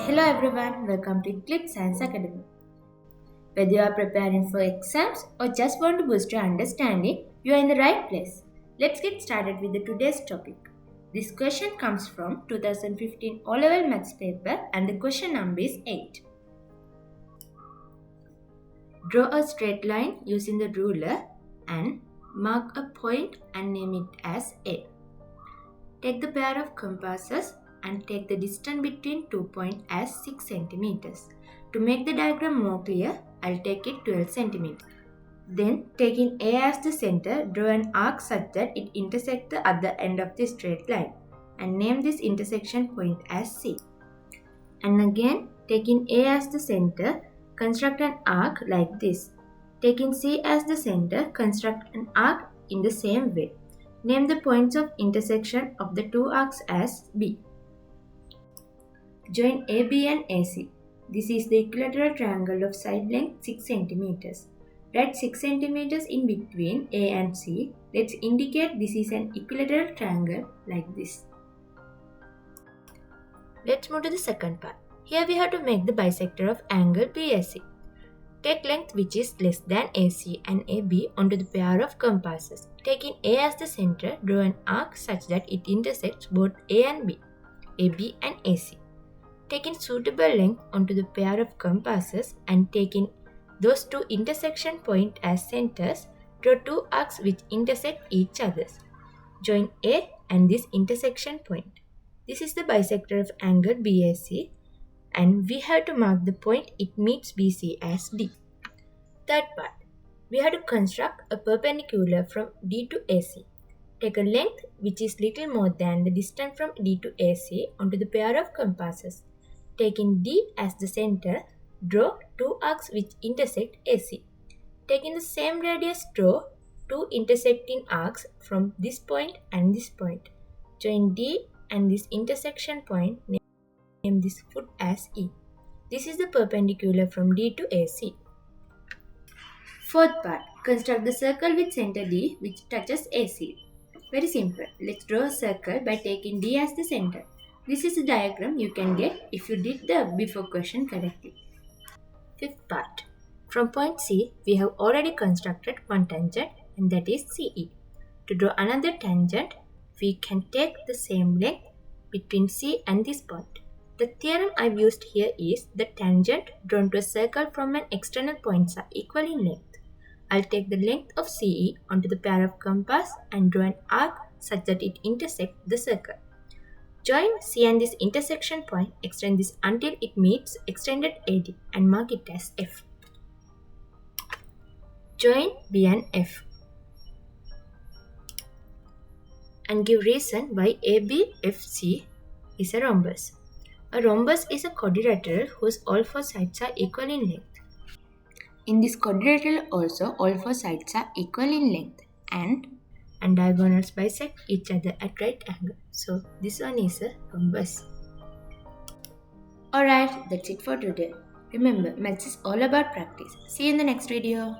Hello everyone, welcome to Eclipse Science Academy. Whether you are preparing for exams or just want to boost your understanding, you are in the right place. Let's get started with today's topic. This question comes from 2015 O-Level Maths paper and the question number is 8. Draw a straight line using the ruler and mark a point and name it as A. Take the pair of compasses and take the distance between 2 points as 6 centimeters. To make the diagram more clear, I'll take it 12 centimeters. Then, taking A as the center, draw an arc such that it intersects the other end of the straight line and name this intersection point as C. And again, taking A as the center, construct an arc like this. Taking C as the center, construct an arc in the same way. Name the points of intersection of the two arcs as B. Join AB and AC. This is the equilateral triangle of side length 6 cm. Write 6 cm in between A and C. Let's indicate this is an equilateral triangle like this. Let's move to the second part. Here we have to make the bisector of angle BAC. Take length which is less than AC and AB onto the pair of compasses. Taking A as the center, draw an arc such that it intersects both A and B, AB and AC. Taking suitable length onto the pair of compasses and taking those two intersection points as centers, draw two arcs which intersect each other. Join A and this intersection point. This is the bisector of angle BAC. And we have to mark the point it meets BC as D. Third part, we have to construct a perpendicular from D to AC. Take a length which is little more than the distance from D to AC onto the pair of compasses. Taking D as the center, draw two arcs which intersect AC. Taking the same radius, draw two intersecting arcs from this point and this point. Join D and this intersection point. Name this foot as E. This is the perpendicular from D to AC. Fourth part, construct the circle with center D which touches AC. Very simple. Let's draw a circle by taking D as the center. This is the diagram you can get if you did the before question correctly. Fifth part, from point C, we have already constructed one tangent and that is CE. To draw another tangent, we can take the same length between C and this point. The theorem I've used here is the tangent drawn to a circle from an external points are equal in length. I'll take the length of CE onto the pair of compass and draw an arc such that it intersects the circle. Join C and this intersection point, extend this until it meets extended AD and mark it as F. Join B and F. And give reason why ABFC is a rhombus. A rhombus is a quadrilateral whose all four sides are equal in length. In this quadrilateral also all four sides are equal in length and diagonals bisect each other at right angle. So this one is a rhombus. Alright, that's it for today. Remember, maths is all about practice. See you in the next video.